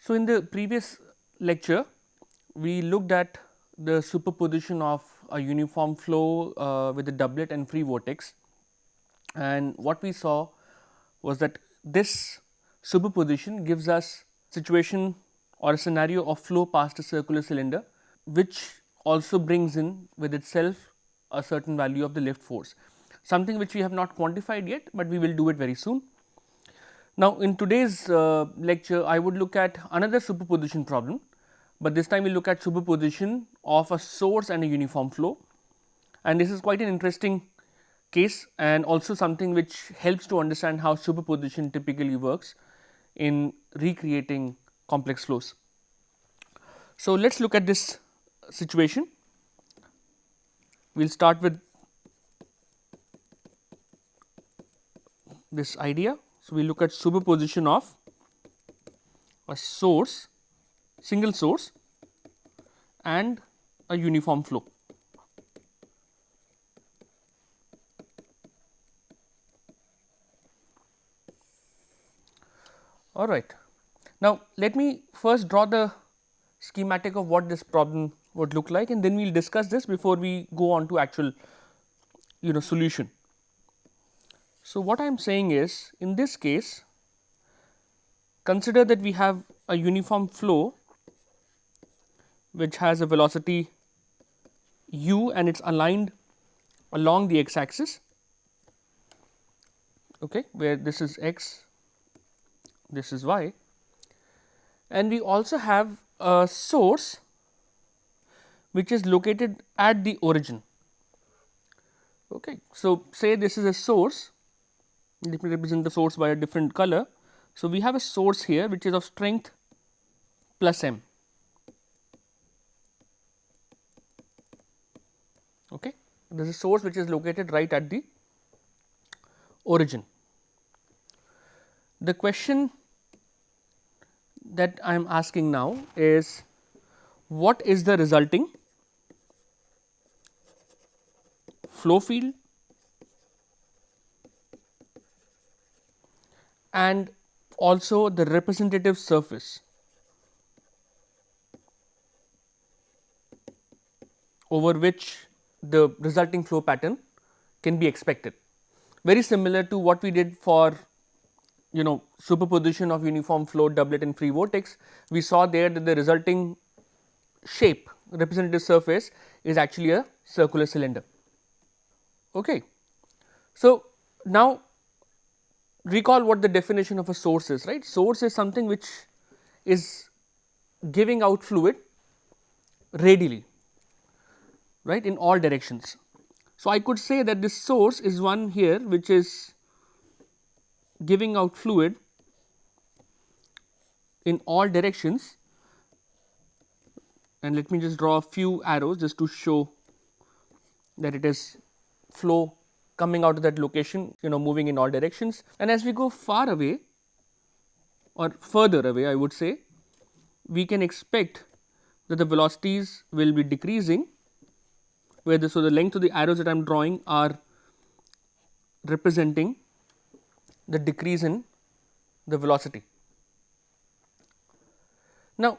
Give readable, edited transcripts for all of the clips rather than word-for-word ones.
So, in the previous lecture we looked at the superposition of a uniform flow with a doublet and free vortex, and what we saw was that this superposition gives us situation or a scenario of flow past a circular cylinder, which also brings in with itself a certain value of the lift force, something which we have not quantified yet, but we will do it very soon. Now, in today's lecture I would look at another superposition problem, but this time we look at superposition of a source and a uniform flow, and this is quite an interesting case and also something which helps to understand how superposition typically works in recreating complex flows. So, let us look at this situation. We will start with this idea. So, we look at superposition of a source, single source and a uniform flow. All right. Now, let me first draw the schematic of what this problem would look like, and then we will discuss this before we go on to actual solution. So, what I am saying is, in this case consider that we have a uniform flow which has a velocity u and it is aligned along the x axis, okay, where this is x, this is y, and we also have a source which is located at the origin. Okay. So, say this is a source, let me represent the source by a different color. So, we have a source here which is of strength plus m. Okay. There is a source which is located right at the origin. The question that I am asking now is, what is the resulting flow field and also the representative surface over which the resulting flow pattern can be expected. Very similar to what we did for superposition of uniform flow, doublet and free vortex, we saw there that the resulting shape, representative surface, is actually a circular cylinder. Okay. So, now recall what the definition of a source is, right. Source is something which is giving out fluid radially, right, in all directions. So, I could say that this source is one here which is giving out fluid in all directions, and let me just draw a few arrows just to show that it is flow coming out of that location, moving in all directions. And as we go far away or further away, I would say, we can expect that the velocities will be decreasing, where the length of the arrows that I am drawing are representing the decrease in the velocity. Now,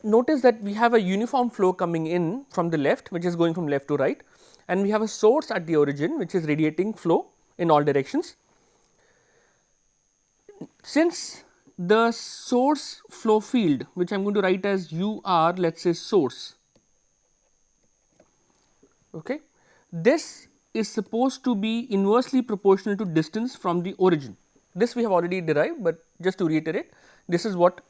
notice that we have a uniform flow coming in from the left, which is going from left to right, and we have a source at the origin which is radiating flow in all directions. Since the source flow field, which I am going to write as u r, let us say source, okay, this is supposed to be inversely proportional to distance from the origin. This we have already derived, but just to reiterate, this is what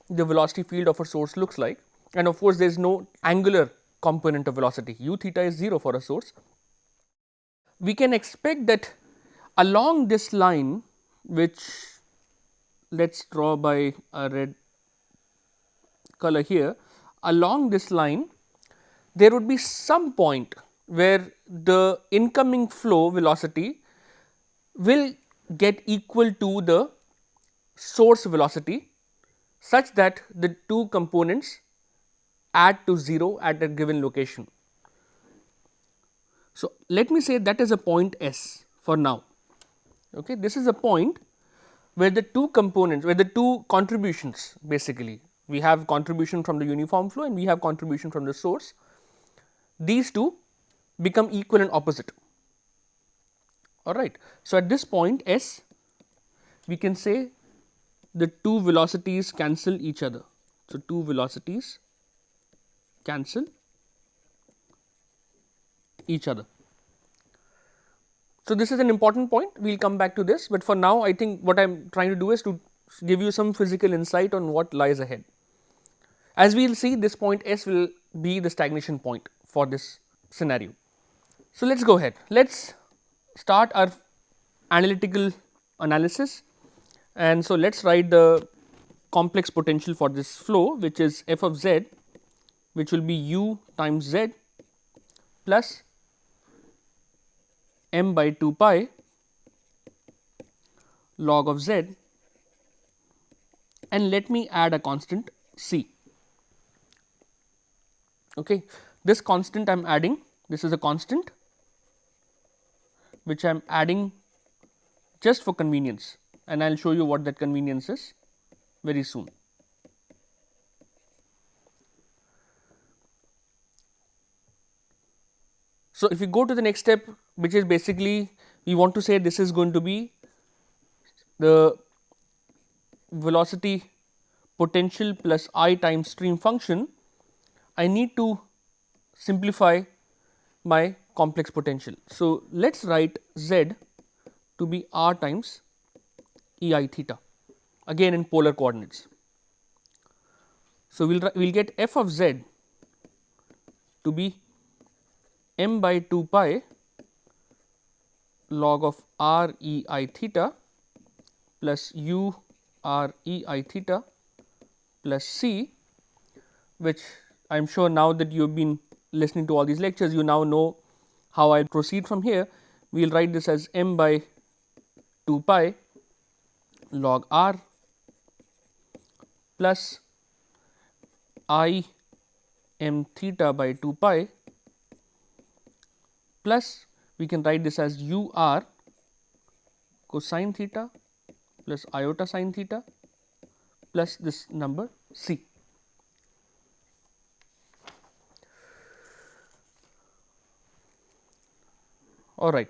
the velocity field of a source looks like, and of course, there is no angular component of velocity, u theta is 0 for a source. We can expect that along this line, which let us draw by a red color here, along this line there would be some point where the incoming flow velocity will get equal to the source velocity, such that the two components add to 0 at a given location. So, let me say that is a point S for now. Okay. This is a point where the two components, where the two contributions basically, we have contribution from the uniform flow and we have contribution from the source, these two become equal and opposite. Alright. So, at this point S, we can say the two velocities cancel each other. So, two velocities cancel each other. So, this is an important point, we will come back to this, but for now I think what I am trying to do is to give you some physical insight on what lies ahead. As we will see, this point S will be the stagnation point for this scenario. So, let us go ahead, let us start our analytical analysis, and so let us write the complex potential for this flow, which is f of z, which will be u times z plus m by 2 pi log of z, and let me add a constant c. Okay. This constant I am adding, this is a constant which I am adding just for convenience, and I will show you what that convenience is very soon. So, if we go to the next step, which is basically we want to say this is going to be the velocity potential plus I times stream function, I need to simplify my complex potential. So, let us write z to be r times E I theta, again in polar coordinates. So, we will get f of z to be m by 2 pi log of r E I theta plus u r E I theta plus c, which I am sure now that you have been listening to all these lectures, you now know how I will proceed from here. We will write this as m by 2 pi log r plus I m theta by 2 pi plus we can write this as u r cosine theta plus iota sine theta plus this number c. All right.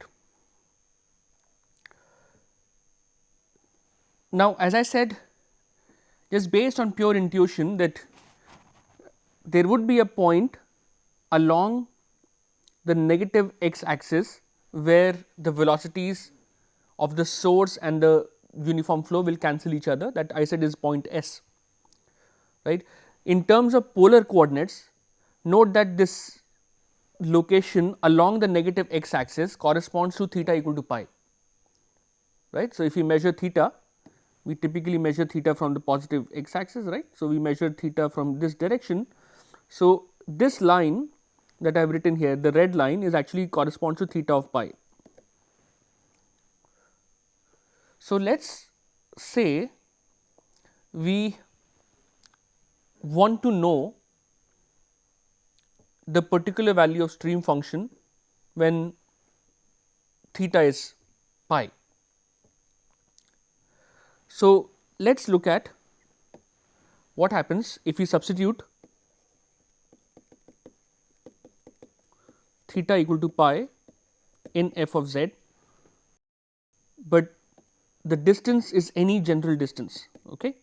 Now, as I said, just based on pure intuition that there would be a point along the negative x axis where the velocities of the source and the uniform flow will cancel each other, that I said is point S, right. In terms of polar coordinates, note that this location along the negative x axis corresponds to theta equal to pi, right. So, if we measure theta, we typically measure theta from the positive x axis, right. So, we measure theta from this direction. So, this line that I have written here, the red line is actually corresponds to theta of pi. So, let us say we want to know the particular value of stream function when theta is pi. So, let us look at what happens if we substitute theta equal to pi in f of z, but the distance is any general distance. Okay.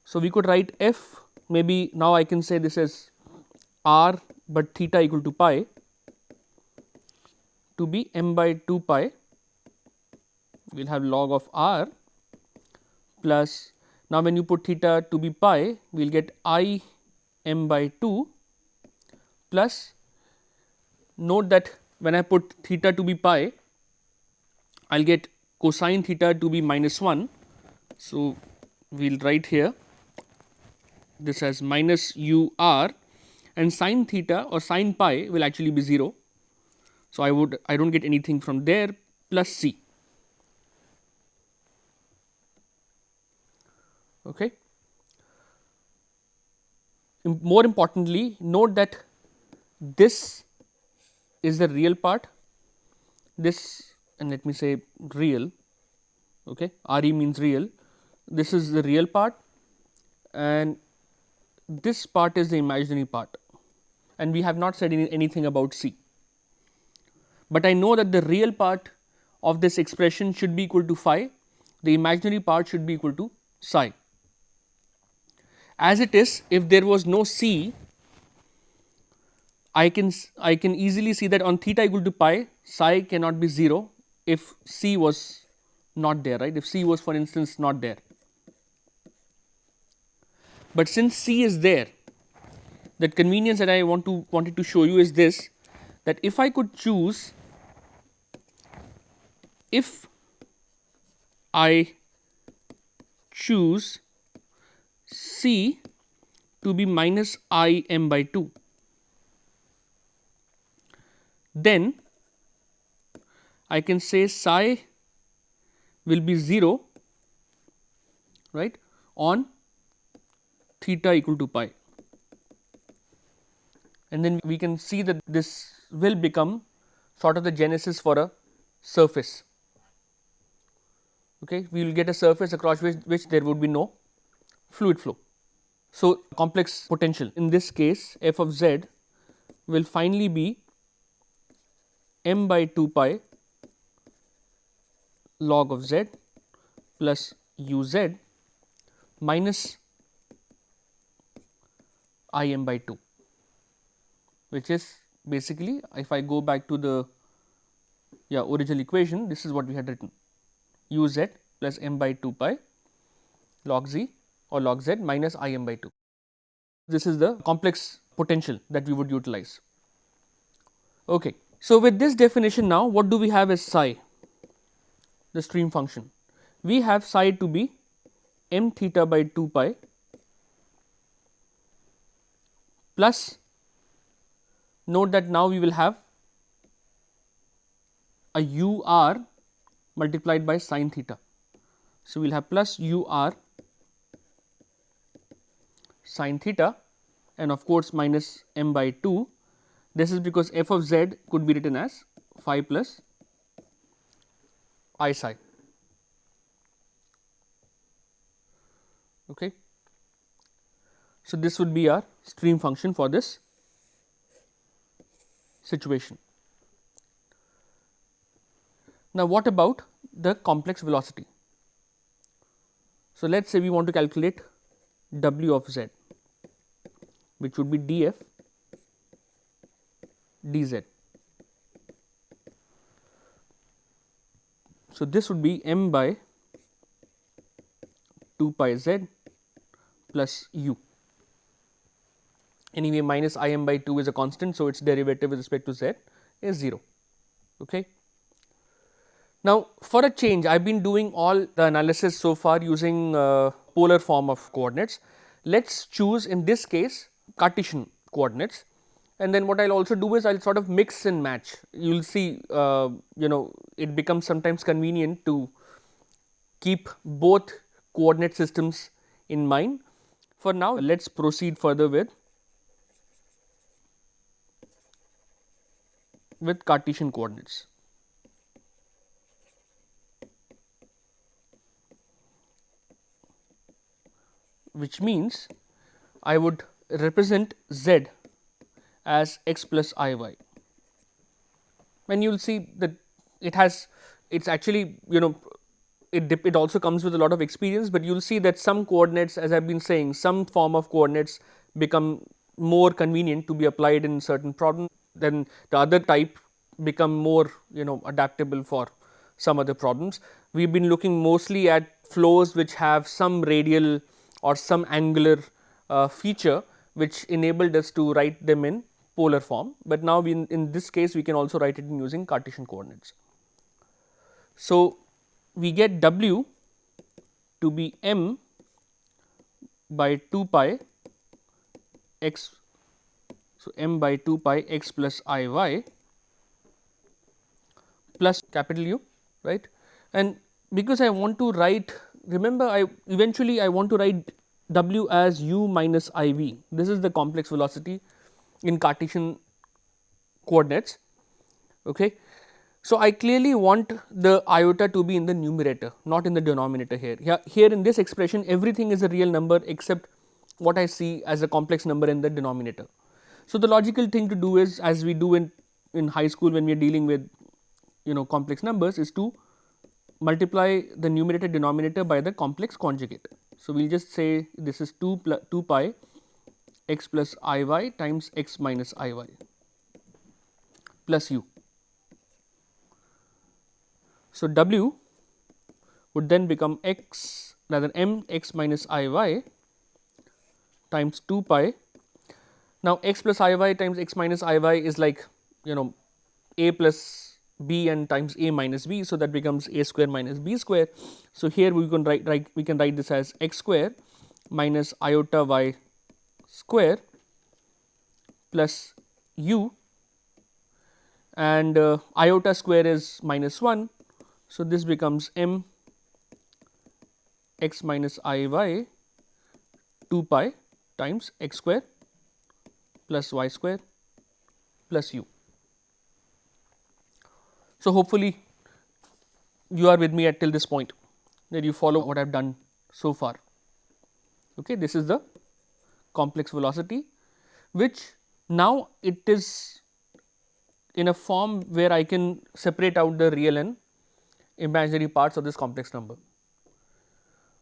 So, we could write f, maybe now I can say this as r, but theta equal to pi to be m by 2 pi, we will have log of r plus, now when you put theta to be pi, we will get I m by 2 plus, note that when I put theta to be pi, I will get cosine theta to be minus 1. So, we will write here this as minus u r, and sine theta or sine pi will actually be 0. So, I do not get anything from there, plus c. Okay. More importantly, note that this is the real part, this, and let me say real, okay, RE means real. This is the real part and this part is the imaginary part, and we have not said anything about C. But I know that the real part of this expression should be equal to phi, the imaginary part should be equal to psi. As it is, if there was no C, I can easily see that on theta equal to pi, psi cannot be 0 if C was not there, right, if C was for instance not there. But since C is there, that convenience that I wanted to show you is this, that if I could choose, if I choose C to be minus I m by 2, then I can say psi will be 0, right, on theta equal to pi, and then we can see that this will become sort of the genesis for a surface. Okay, we will get a surface across which there would be no fluid flow. So, complex potential in this case f of z will finally be m by 2 pi log of z plus u z minus I m by 2, which is basically, if I go back to the original equation, this is what we had written, u z plus m by 2 pi log z or log z minus I m by 2. This is the complex potential that we would utilize. Okay. So, with this definition now, what do we have as psi, the stream function? We have psi to be m theta by 2 pi plus, note that now we will have a u r multiplied by sin theta. So, we will have plus u r sin theta and of course, minus m by 2. This is because f of z could be written as phi plus I psi. Okay. So, this would be our stream function for this situation. Now, what about the complex velocity? So, let us say we want to calculate w of z, which would be df dz. So, this would be m by 2 pi z plus u. Anyway, minus I m by 2 is a constant, so its derivative with respect to z is 0. Okay. Now, for a change, I have been doing all the analysis so far using polar form of coordinates. Let us choose in this case Cartesian coordinates, and then what I will also do is I will sort of mix and match. You will see it becomes sometimes convenient to keep both coordinate systems in mind. For now, let us proceed further with Cartesian coordinates. Which means I would represent z as x plus I y. And you will see that it's actually it also comes with a lot of experience, but you will see that some coordinates, as I have been saying, some form of coordinates become more convenient to be applied in certain problems, then the other type become more adaptable for some other problems. We have been looking mostly at flows which have some radial or some angular feature which enabled us to write them in polar form, but now in this case we can also write it in using Cartesian coordinates. So, we get w to be m by 2 pi x, so m by 2 pi x plus I y plus capital U, right. And because I want to write, remember I want to write w as u minus I v. This is the complex velocity in Cartesian coordinates. Okay. So, I clearly want the iota to be in the numerator, not in the denominator here. Here in this expression everything is a real number except what I see as a complex number in the denominator. So, the logical thing to do is, as we do in high school when we are dealing with complex numbers, is to multiply the numerator denominator by the complex conjugate. So, we will just say this is 2 pi x plus I y times x minus I y plus u. So, w would then become x rather m x minus I y times 2 pi. Now, x plus I y times x minus I y is like a plus b and times a minus b. So, that becomes a square minus b square. So, here we can write this as x square minus iota y square plus u, and iota square is minus 1. So, this becomes m x minus I y 2 pi times x square plus y square plus u. So, hopefully you are with me at till this point, that you follow what I have done so far. Okay, this is the complex velocity, which now it is in a form where I can separate out the real and imaginary parts of this complex number.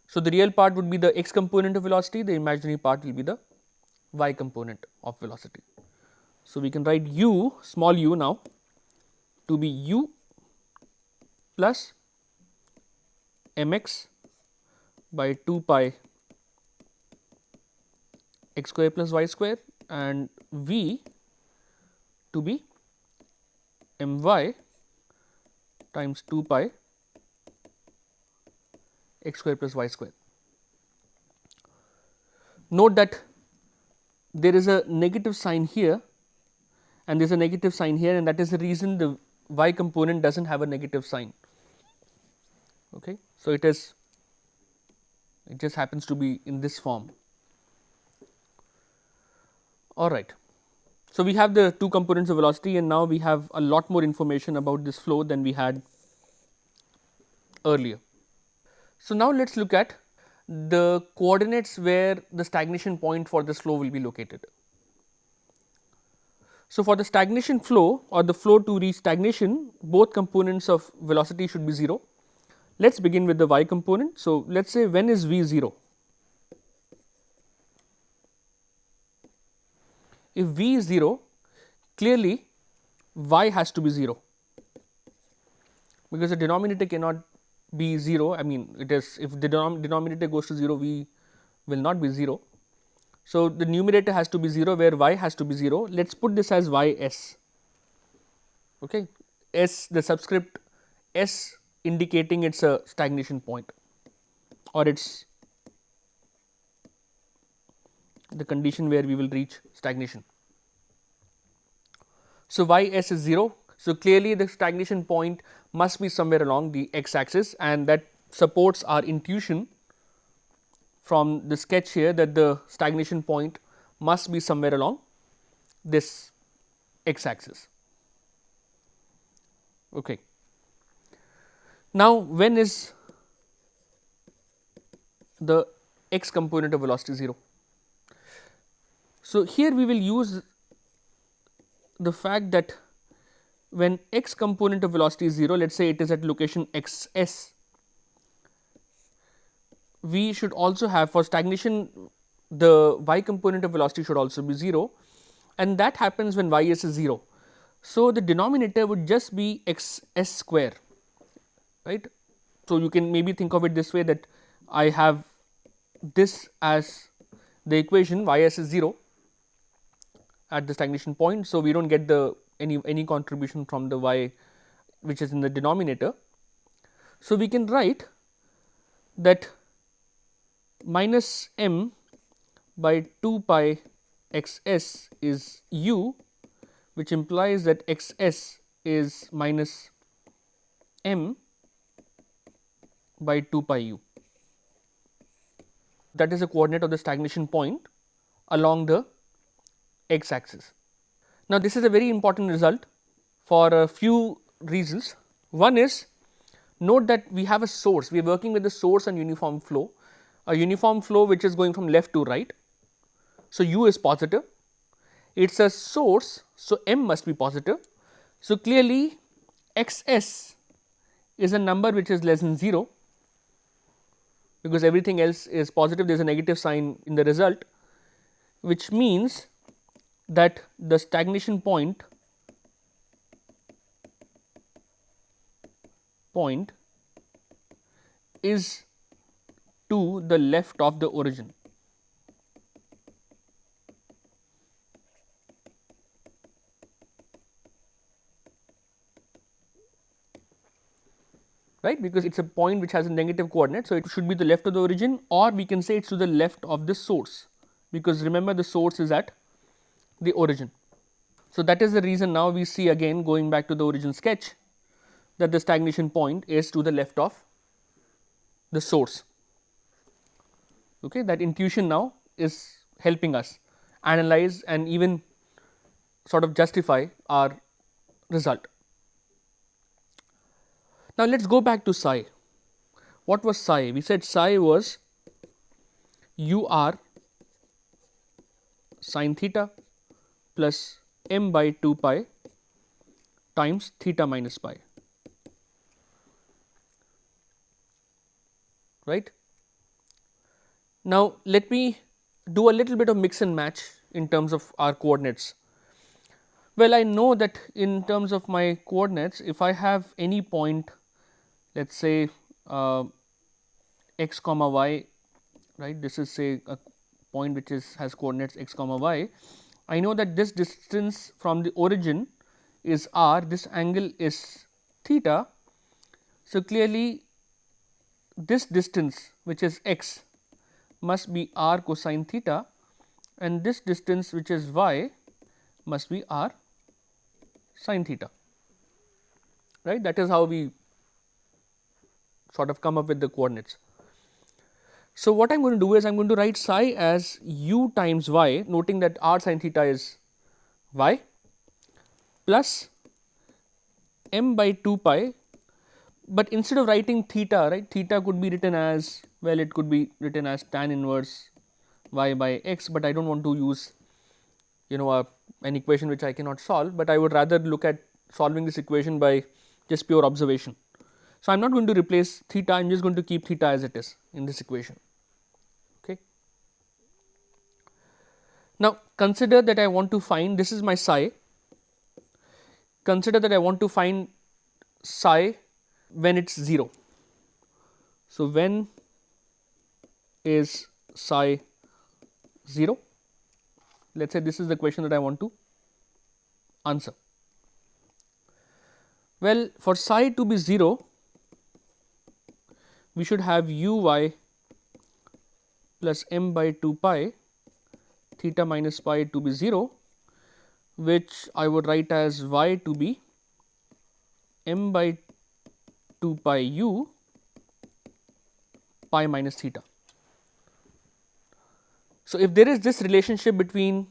So, the real part would be the x component of velocity, the imaginary part will be the y component of velocity. So, we can write u, small u now, to be u plus mx by 2 pi x square plus y square, and v to be my times 2 pi x square plus y square. Note that there is a negative sign here and there is a negative sign here, and that is the reason the y component does not have a negative sign. Okay. So, it just happens to be in this form. All right. So, we have the two components of velocity, and now we have a lot more information about this flow than we had earlier. So, now let us look at the coordinates where the stagnation point for this flow will be located. So, for the stagnation flow or the flow to reach stagnation, both components of velocity should be 0. Let us begin with the y component. So, let us say when is v 0? If v is 0, clearly y has to be 0, because the denominator cannot be 0. I mean, it is, if the denominator goes to 0, v will not be 0. So, the numerator has to be 0 where y has to be 0. Let us put this as y s. Okay. S, the subscript s indicating it is a stagnation point, or it is the condition where we will reach stagnation. So, y s is 0. So, clearly the stagnation point must be somewhere along the x axis, and that supports our intuition from the sketch here that the stagnation point must be somewhere along this x axis. Okay. Now, when is the x component of velocity 0? So, here we will use the fact that when x component of velocity is 0, let us say it is at location x s, we should also have, for stagnation, the y component of velocity should also be 0, and that happens when y s is 0. So, the denominator would just be x s square, right. So, you can maybe think of it this way, that I have this as the equation, y s is 0 at the stagnation point. So, we do not get the any contribution from the y which is in the denominator. So, we can write that minus m by 2 pi x s is u, which implies that x s is minus m by 2 pi u. That is the coordinate of the stagnation point along the x axis. Now, this is a very important result for a few reasons. One is, note that we have a source, we are working with the source and uniform flow, a uniform flow which is going from left to right. So, u is positive, it is a source, so m must be positive. So, clearly x s is a number which is less than 0, because everything else is positive, there is a negative sign in the result, which means that the stagnation point is to the left of the origin. Right, because it is a point which has a negative coordinate. So, it should be the left of the origin, or we can say it is to the left of the source, because remember the source is at the origin. So, that is the reason now we see again going back to the origin sketch that the stagnation point is to the left of the source. Okay, that intuition now is helping us analyze and even sort of justify our result. Now, let us go back to psi. What was psi? We said psi was u r sin theta plus m by 2 pi times theta minus pi, right. Now, let me do a little bit of mix and match in terms of our coordinates. Well, I know that in terms of my coordinates, if I have any point, let us say x comma y, right, this is say a point which is has coordinates x comma y, I know that this distance from the origin is r, this angle is theta. So, clearly this distance which is x must be r cosine theta, and this distance which is y must be r sin theta, right. That is how we sort of come up with the coordinates. So, what I am going to do is I am going to write psi as u times y, noting that r sin theta is y, plus m by 2 pi, but instead of writing theta, right, theta could be written as, well, it could be written as tan inverse y by x, but I do not want to use an equation which I cannot solve, but I would rather look at solving this equation by just pure observation. So, I am not going to replace theta, I am just going to keep theta as it is in this equation. Okay. Now, consider that I want to find, this is my psi, consider that I want to find psi when it is 0. So, when is psi 0? Let us say this is the question that I want to answer. Well, for psi to be 0, we should have u y plus m by 2 pi theta minus pi to be 0, which I would write as y to be m by 2 pi u pi minus theta. So, if there is this relationship between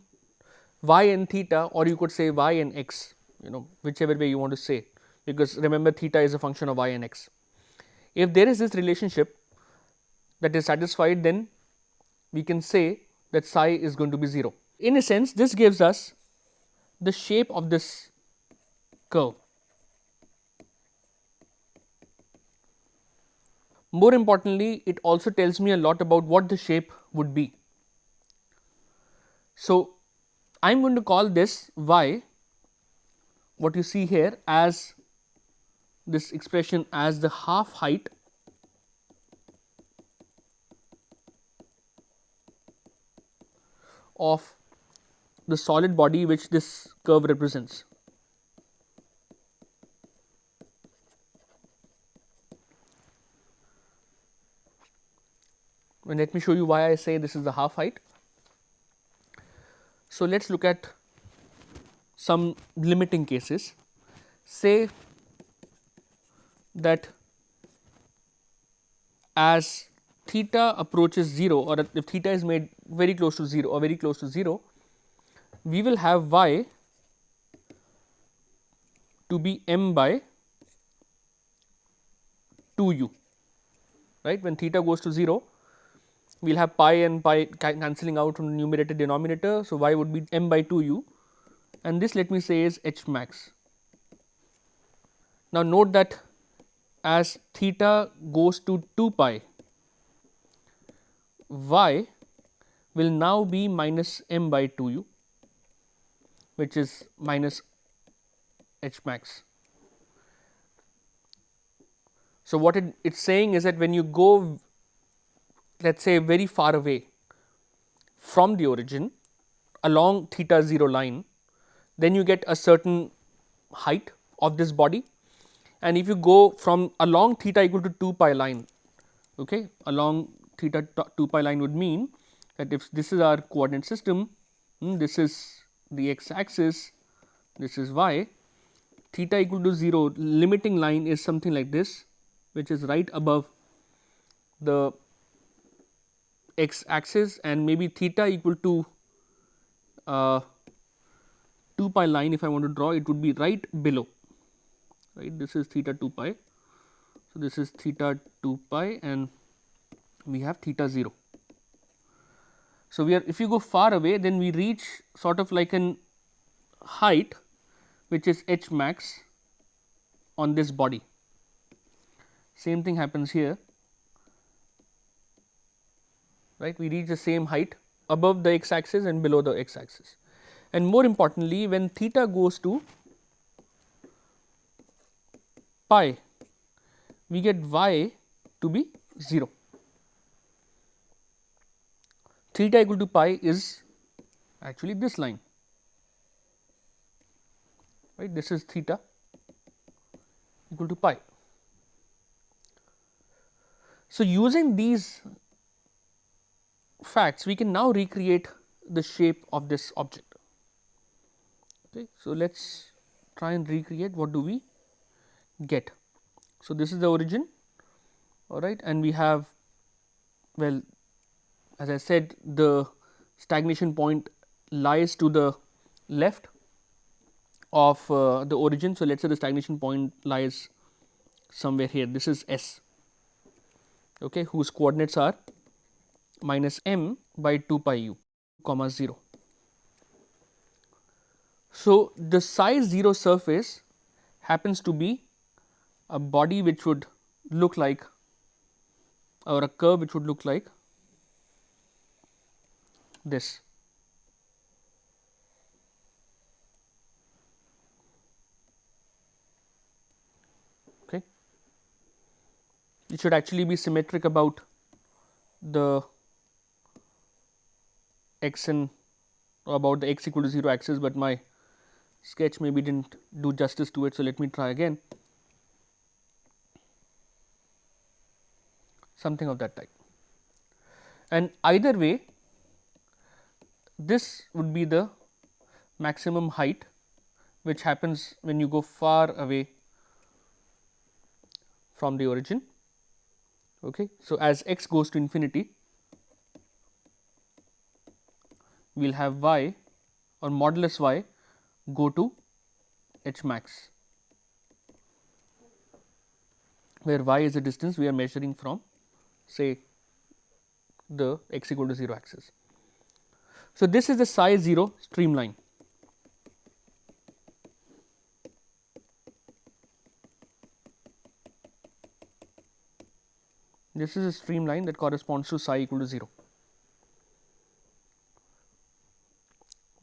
y and theta, or you could say y and x, whichever way you want to say, because remember theta is a function of y and x. If there is this relationship that is satisfied, then we can say that psi is going to be 0. In a sense, this gives us the shape of this curve. More importantly, it also tells me a lot about what the shape would be. So, I am going to call this y, what you see here, as this expression as the half height of the solid body which this curve represents. And let me show you why I say this is the half height. So, let us look at some limiting cases. Say that as theta approaches 0, or if theta is made very close to 0 or very close to 0, we will have y to be m by 2u, right. When theta goes to 0, we will have pi and pi cancelling out from the numerator denominator. So, y would be m by 2u, and this let me say is h max. Now, note that as theta goes to 2 pi, y will now be minus m by 2u, which is minus h max. So, what it's saying is that when you go, let us say, very far away from the origin along theta 0 line, then you get a certain height of this body, and if you go from along theta equal to 2 pi line, okay, along theta 2 pi line would mean that if this is our coordinate system, this is the x axis, this is y, theta equal to 0 limiting line is something like this, which is right above the x axis, and maybe theta equal to 2 pi line, if I want to draw, it would be right below, right. This is theta 2 pi. So, this is theta 2 pi and we have theta 0. So, we are, if you go far away, then we reach sort of like an height which is h max on this body. Same thing happens here, right. We reach the same height above the x axis and below the x axis, and more importantly, when theta goes to pi, we get y to be 0. Theta equal to pi is actually this line, right. This is theta equal to pi. So, using these facts, we can now recreate the shape of this object. Okay. So, let us try and recreate. What do we get? So, this is the origin, all right, and we have, well, as I said, the stagnation point lies to the left of the origin. So, let us say the stagnation point lies somewhere here. This is S, okay, whose coordinates are minus m by 2 pi u comma 0. So, the size 0 surface happens to be a body which would look like, or a curve which would look like this. Okay. It should actually be symmetric about the x and about the x equal to 0 axis, but my sketch maybe did not do justice to it. So, let me try again, something of that type, and either way this would be the maximum height which happens when you go far away from the origin. Okay. So, as x goes to infinity, we will have y or modulus y go to h max, where y is the distance we are measuring from, say, the x equal to 0 axis. So, this is the psi 0 streamline. This is a streamline that corresponds to psi equal to 0.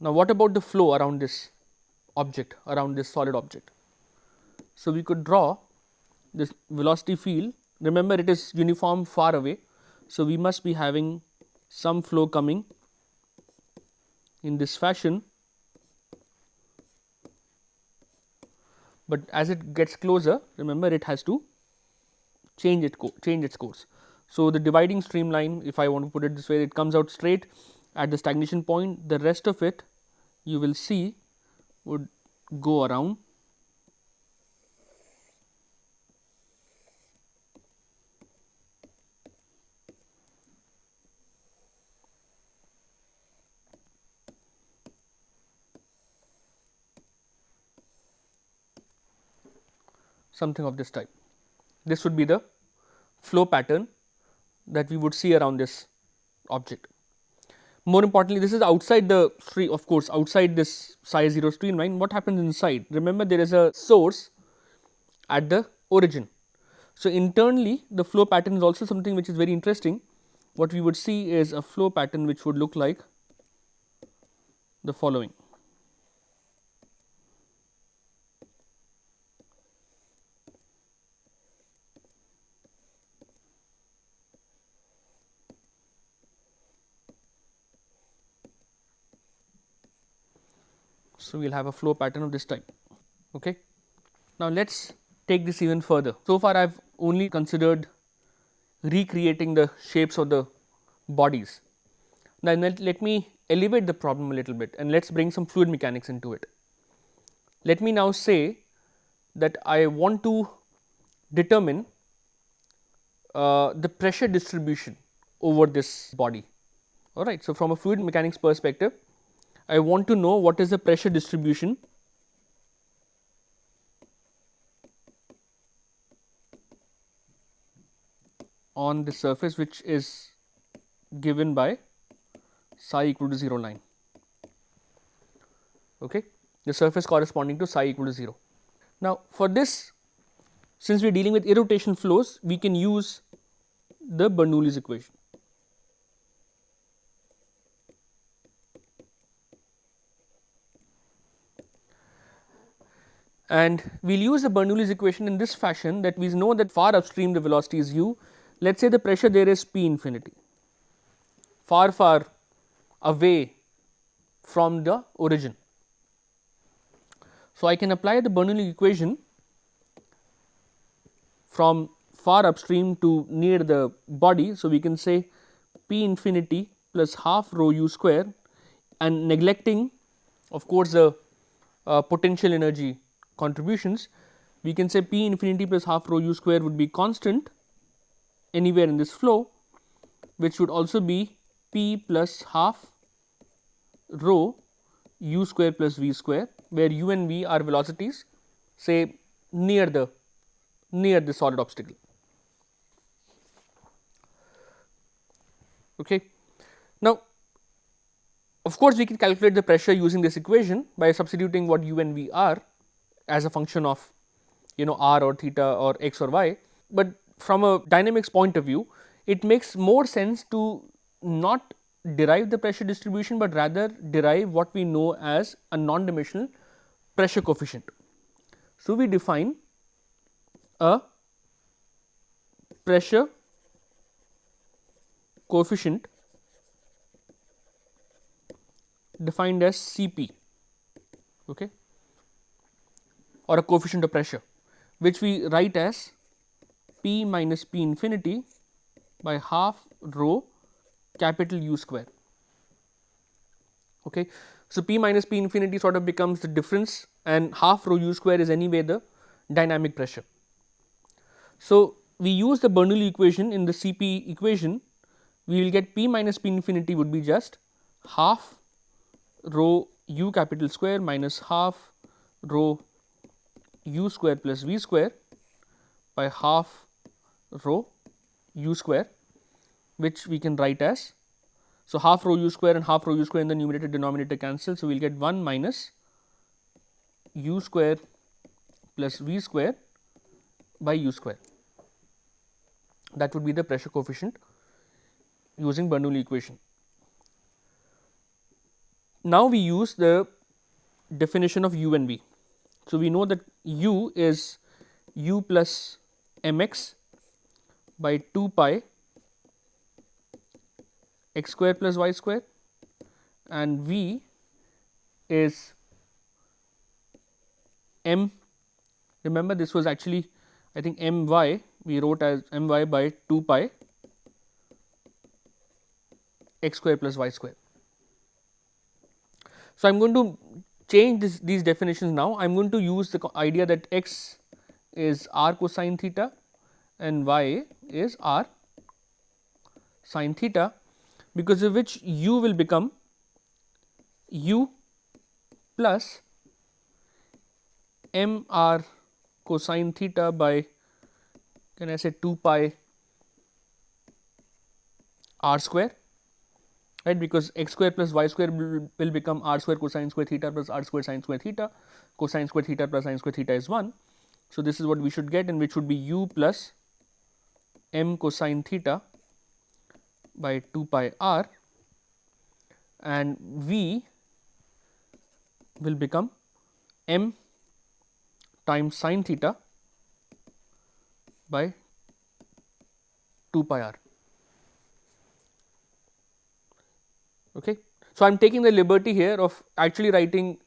Now, what about the flow around this object, around this solid object? So, we could draw this velocity field. Remember, it is uniform far away. So, we must be having some flow coming in this fashion, but as it gets closer, remember, it has to change its course. So, the dividing streamline, if I want to put it this way, it comes out straight at the stagnation point. The rest of it you will see would go around something of this type. This would be the flow pattern that we would see around this object. More importantly, this is outside the stream, of course, outside this psi 0 streamline. What happens inside? Remember, there is a source at the origin. So, internally the flow pattern is also something which is very interesting. What we would see is a flow pattern which would look like the following. So, we will have a flow pattern of this type. Okay. Now, let us take this even further. So far, I have only considered recreating the shapes of the bodies. Now, let me elevate the problem a little bit and let us bring some fluid mechanics into it. Let me now say that I want to determine the pressure distribution over this body. Alright. So, from a fluid mechanics perspective, I want to know what is the pressure distribution on the surface which is given by psi equal to 0 line. Okay. The surface corresponding to psi equal to 0. Now, for this, since we are dealing with irrotational flows, we can use the Bernoulli's equation. And we will use the Bernoulli's equation in this fashion, that we know that far upstream the velocity is u. Let us say the pressure there is P infinity, far away from the origin. So, I can apply the Bernoulli equation from far upstream to near the body. So, we can say P infinity plus half rho u square, and neglecting of course the potential energy contributions, we can say P infinity plus half rho u square would be constant anywhere in this flow, which would also be P plus half rho u square plus v square, where u and v are velocities say near the solid obstacle. Okay. Now, of course, we can calculate the pressure using this equation by substituting what u and v are as a function of r or theta or x or y, but from a dynamics point of view, it makes more sense to not derive the pressure distribution, but rather derive what we know as a non-dimensional pressure coefficient. So, we define a pressure coefficient defined as Cp, okay, or a coefficient of pressure, which we write as P minus P infinity by half rho capital U square. Okay. So, P minus P infinity sort of becomes the difference, and half rho U square is anyway the dynamic pressure. So, we use the Bernoulli equation in the Cp equation, we will get P minus P infinity would be just half rho U capital square minus half rho U square plus V square by half rho U square, which we can write as, so half rho U square and half rho U square in the numerator denominator cancel. So, we will get 1 minus U square plus V square by U square. That would be the pressure coefficient using Bernoulli equation. Now, we use the definition of u and v. So, we know that u is u plus mx by 2 pi x square plus y square, and v is m. Remember, this was actually I think my, we wrote as my by 2 pi x square plus y square. So, I am going to change these definitions now. I am going to use the idea that x is r cosine theta and y is r sin theta, because of which u will become u plus m r cosine theta by, can I say, 2 pi r square, right, because x square plus y square will become r square cosine square theta plus r square sine square theta, cosine square theta plus sine square theta is 1. So, this is what we should get, and which would be u plus m cosine theta by 2 pi r, and v will become m times sine theta by 2 pi r. Okay. So, I am taking the liberty here of actually writing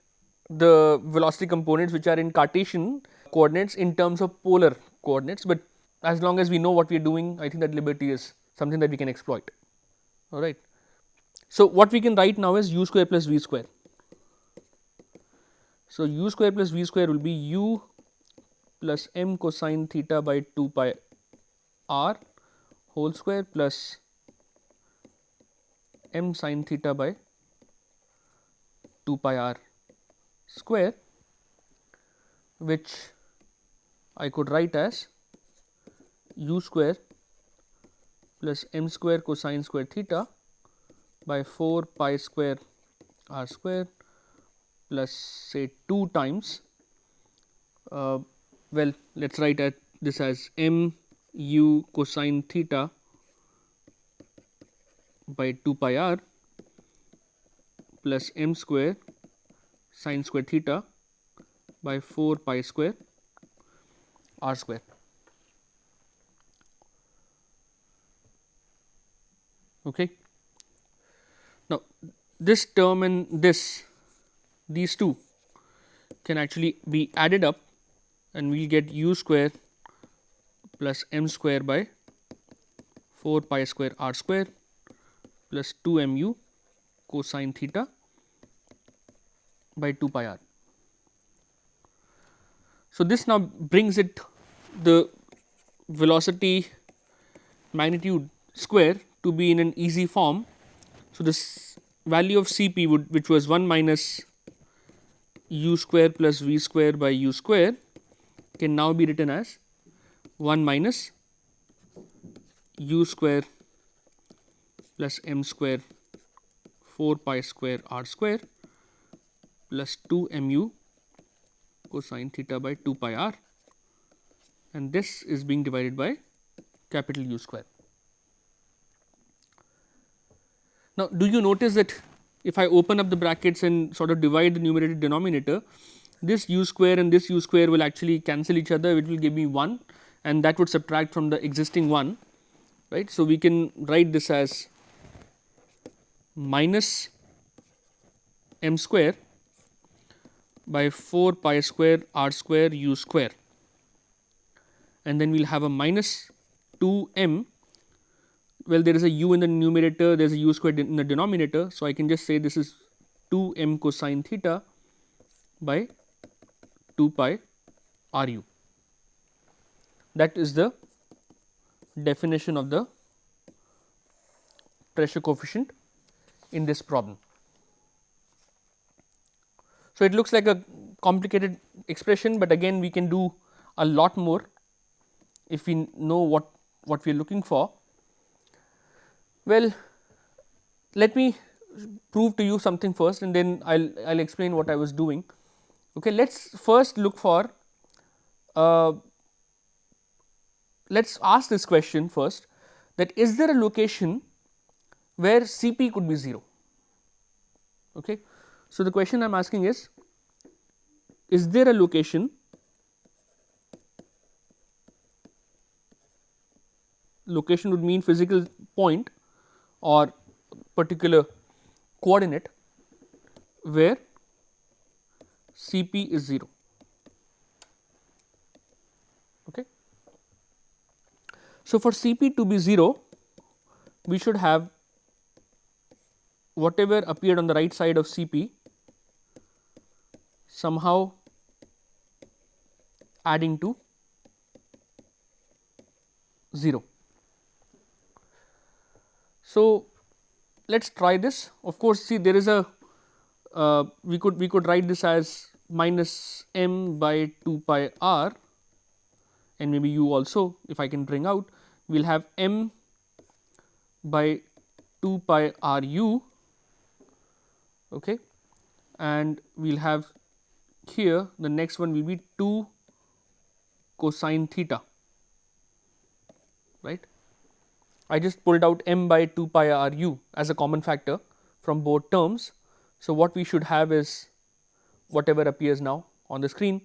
the velocity components which are in Cartesian coordinates in terms of polar coordinates, but as long as we know what we are doing, I think that liberty is something that we can exploit. All right. So, what we can write now is u square plus v square. So, u square plus v square will be u plus m cosine theta by 2 pi r whole square plus m sine theta by 2 pi r square, which I could write as u square plus m square cosine square theta by 4 pi square r square plus say 2 times, well, let us write this as m u cosine theta by 2 pi r plus m square sine square theta by 4 pi square r square. Okay. Now, this term and these two can actually be added up, and we will get u square plus m square by 4 pi square r square plus 2 mu cosine theta by 2 pi r. So, this now brings it the velocity magnitude square to be in an easy form. So, this value of Cp would, which was 1 minus u square plus v square by u square, can now be written as 1 minus u square plus m square 4 pi square r square plus 2 mu cosine theta by 2 pi r, and this is being divided by capital U square. Now, do you notice that if I open up the brackets and sort of divide the numerator denominator, this u square and this u square will actually cancel each other, it will give me 1, and that would subtract from the existing 1, right. So, we can write this as minus m square by 4 pi square r square u square, and then we will have a minus 2 m. Well, there is a u in the numerator, there is a u squared in the denominator. So, I can just say this is 2 m cosine theta by 2 pi r u. That is the definition of the pressure coefficient in this problem. So, it looks like a complicated expression, but again we can do a lot more if we know what we are looking for. Well, let me prove to you something first, and then I'll explain what I was doing. Okay, let's first look for let's ask this question first, that is there a location where Cp could be 0? Okay. So, the question I am asking is there a location would mean physical point or particular coordinate where Cp is 0. Okay. So, for Cp to be 0, we should have whatever appeared on the right side of Cp somehow adding to 0. So, let us try this. Of course, see there is a we could write this as minus m by 2 pi r, and maybe u also, if I can bring out, we will have m by 2 pi r u, okay, and we will have here the next one will be 2 cosine theta, right. I just pulled out m by 2 pi r u as a common factor from both terms. So, what we should have is whatever appears now on the screen.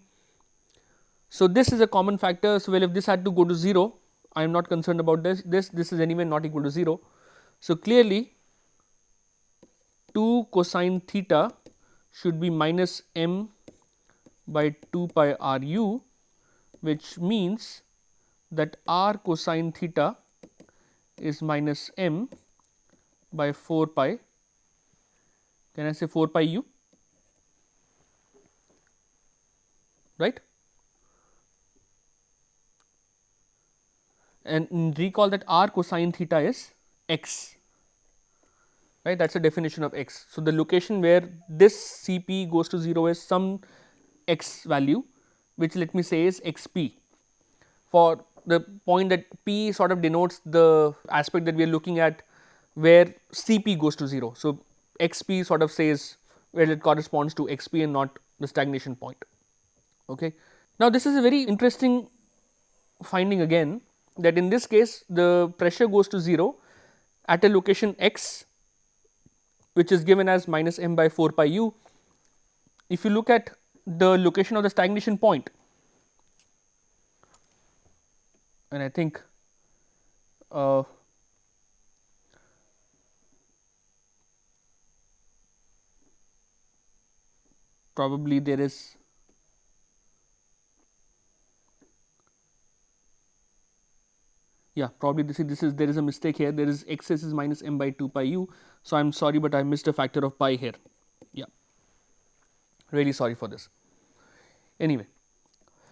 So, this is a common factor. So, well, if this had to go to 0, I am not concerned about this is anyway not equal to 0. So, clearly 2 cosine theta should be minus m by 2 pi r u, which means that r cosine theta is minus m by 4 pi, can I say 4 pi u, right. And recall that r cosine theta is x, right, that is a definition of x. So, the location where this C p goes to 0 is some x value, which let me say is x p, for the point that p sort of denotes the aspect that we are looking at where C p goes to 0. So, x p sort of says where it corresponds to x p and not the stagnation point. Okay. Now, this is a very interesting finding again, that in this case the pressure goes to 0 at a location x, which is given as minus m by 4 pi u. If you look at the location of the stagnation point, and I think probably there is probably this is there is a mistake here, there is x is minus m by 2 pi u. So, I am sorry, but I missed a factor of pi here, really sorry for this. Anyway,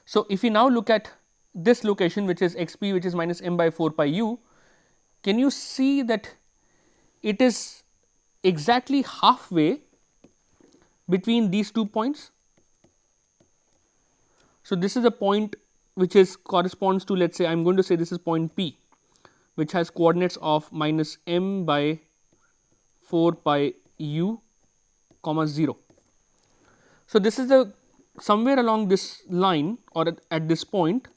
so if we now look at this location, which is x p, which is minus m by 4 pi u, can you see that it is exactly halfway between these 2 points. So, this is a point which is corresponds to, let us say I am going to say this is point P, which has coordinates of minus m by 4 pi u comma 0. So, this is the somewhere along this line or at this point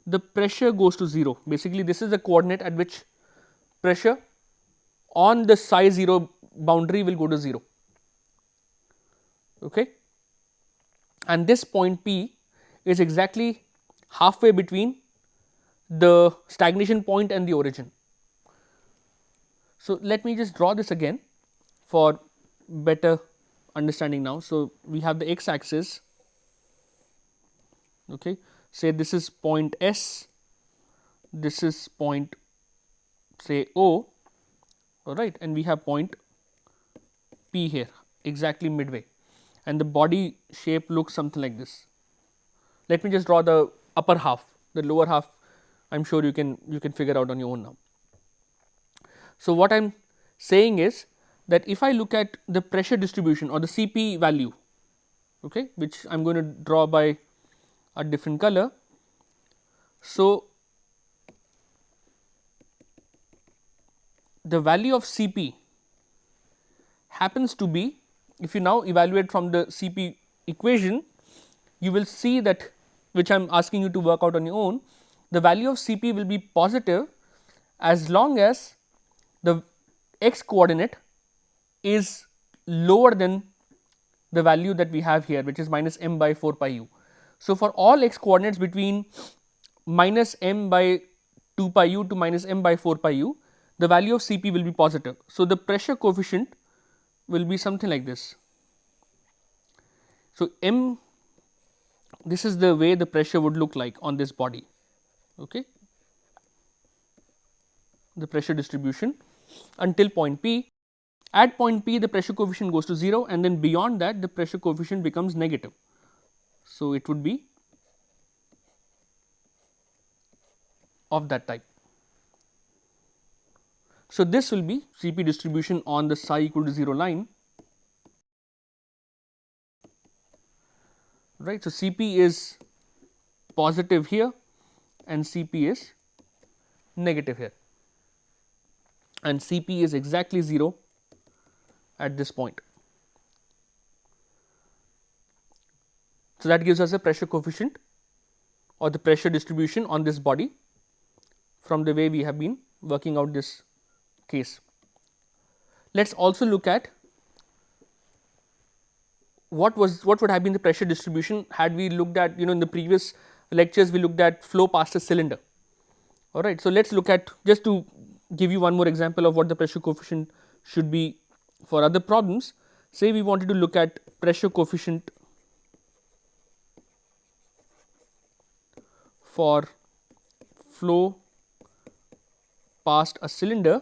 the pressure goes to 0. Basically, this is the coordinate at which pressure on the psi 0 boundary will go to 0, okay. And this point P is exactly halfway between the stagnation point and the origin. So, let me just draw this again for better understanding now. So, we have the x axis, okay. Say this is point S, this is point say O, all right, and we have point P here exactly midway, and the body shape looks something like this. Let me just draw the upper half, the lower half I am sure you can figure out on your own now. So, what I am saying is that if I look at the pressure distribution or the C p value, okay, which I am going to draw by a different color. So, the value of C p happens to be, if you now evaluate from the C p equation, you will see that, which I am asking you to work out on your own, the value of C p will be positive as long as the x coordinate is lower than the value that we have here, which is minus m by 4 pi u. So, for all x coordinates between minus m by 2 pi u to minus m by 4 pi u, the value of C p will be positive. So, the pressure coefficient will be something like this. So, m, this is the way the pressure would look like on this body, okay, the pressure distribution until point P. At point P, the pressure coefficient goes to 0, and then beyond that the pressure coefficient becomes negative. So, it would be of that type. So, this will be C p distribution on the psi equal to 0 line, right. So, C p is positive here and C p is negative here, and Cp is exactly 0 at this point. So, that gives us a pressure coefficient or the pressure distribution on this body from the way we have been working out this case. Let us also look at what would have been the pressure distribution had we looked at, in the previous lectures we looked at flow past a cylinder. Alright. So, let us look at, just to give you one more example of what the pressure coefficient should be for other problems. Say we wanted to look at pressure coefficient for flow past a cylinder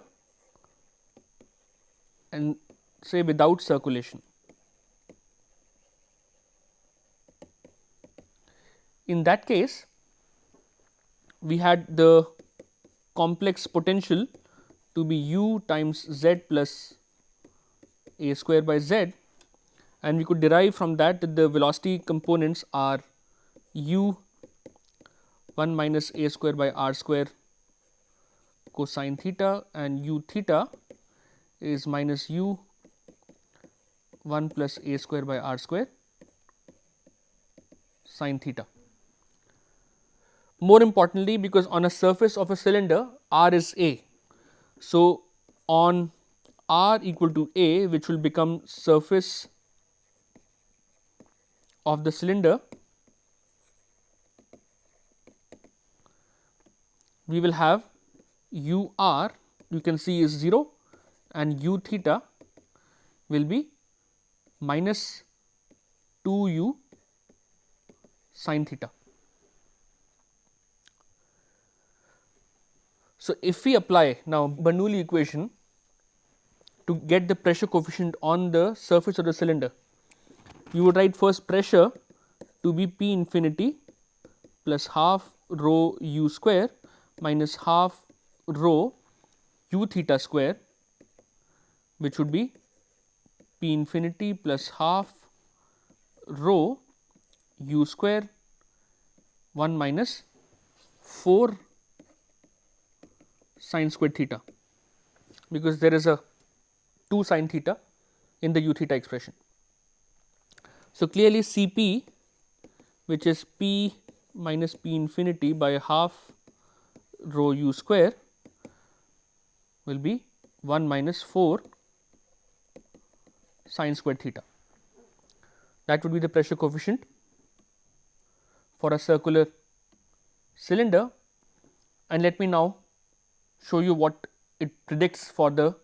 and say without circulation. In that case, we had the complex potential to be u times z plus a square by z, and we could derive from that the velocity components are u 1 minus a square by r square cosine theta, and u theta is minus u 1 plus a square by r square sine theta. More importantly, because on a surface of a cylinder r is a. So, on r equal to a, which will become surface of the cylinder, we will have u r, you can see, is 0 and u theta will be minus 2 u sine theta. So, if we apply now Bernoulli equation to get the pressure coefficient on the surface of the cylinder, we would write first pressure to be P infinity plus half rho u square minus half rho u theta square, which would be P infinity plus half rho u square 1 minus 4 sine squared theta, because there is a 2 sine theta in the u theta expression. So, clearly Cp, which is P minus P infinity by half rho u square, will be 1 minus 4 sine squared theta. That would be the pressure coefficient for a circular cylinder, and let me now show you what it predicts for the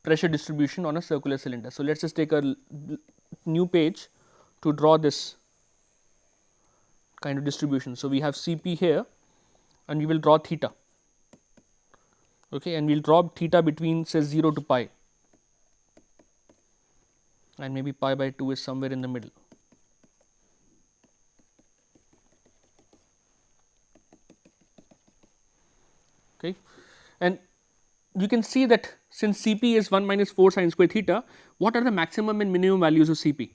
pressure distribution on a circular cylinder. So, let us just take a new page to draw this kind of distribution. So, we have Cp here and we will draw theta, okay, and we will draw theta between say 0 to pi, and maybe pi by 2 is somewhere in the middle. Okay. And you can see that since Cp is 1 minus 4 sine square theta, what are the maximum and minimum values of Cp?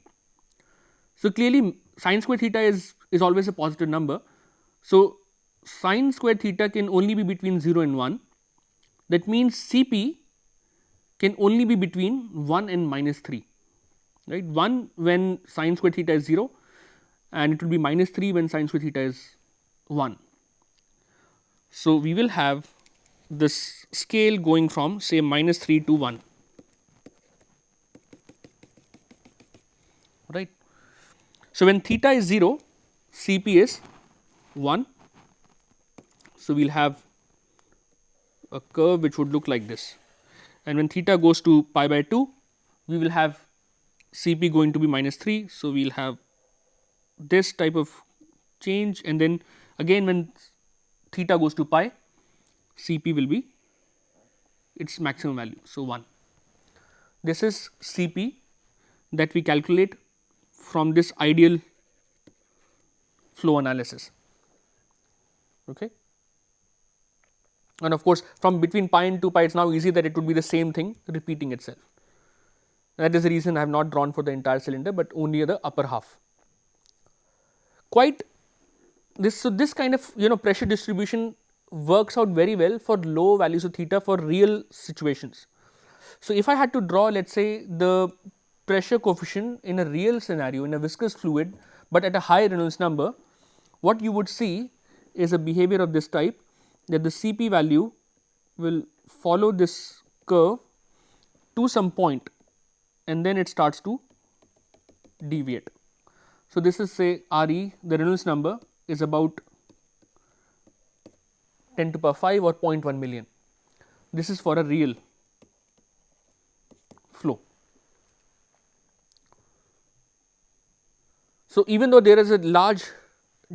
So, clearly sine square theta is always a positive number. So, sine square theta can only be between 0 and 1. That means Cp can only be between 1 and minus 3, right. 1 when sine square theta is 0, and it will be minus 3 when sine square theta is 1. So, we will have this scale going from say minus 3 to 1, right. So, when theta is 0, Cp is 1. So, we will have a curve which would look like this, and when theta goes to pi by 2, we will have Cp going to be minus 3. So, we will have this type of change, and then again when theta goes to pi, Cp will be its maximum value. So, 1. This is Cp that we calculate from this ideal flow analysis. Okay. And of course, from between pi and 2 pi, it is now easy that it would be the same thing repeating itself. That is the reason I have not drawn for the entire cylinder, but only the upper half. Quite this, so this kind of pressure distribution works out very well for low values of theta for real situations. So, if I had to draw, let us say, the pressure coefficient in a real scenario in a viscous fluid, but at a high Reynolds number, what you would see is a behavior of this type, that the Cp value will follow this curve to some point and then it starts to deviate. So, this is say Re, the Reynolds number is about 10 to the power 5 or 0.1 million. This is for a real flow. So, even though there is a large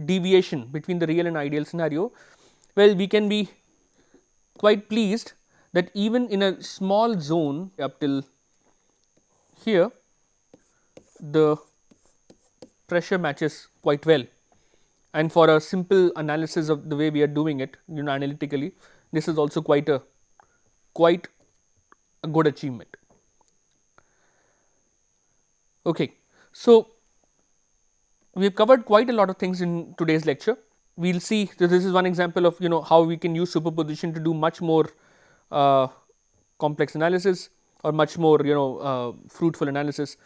deviation between the real and ideal scenario, well, we can be quite pleased that even in a small zone up till here, the pressure matches quite well, and for a simple analysis of the way we are doing it, analytically, this is also quite a good achievement. Okay. So, we have covered quite a lot of things in today's lecture. We will see that this is one example of how we can use superposition to do much more complex analysis or much more fruitful analysis,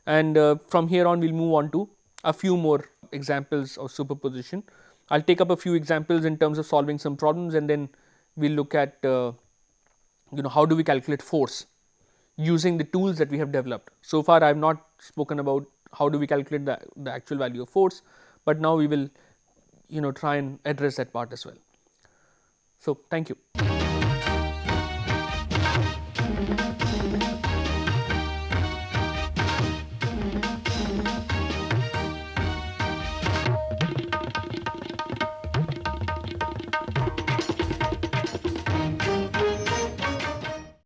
and from here on we will move on to a few more examples of superposition. I will take up a few examples in terms of solving some problems, and then we will look at how do we calculate force using the tools that we have developed. So far I have not spoken about how do we calculate the actual value of force, but now we will try and address that part as well. So, thank you.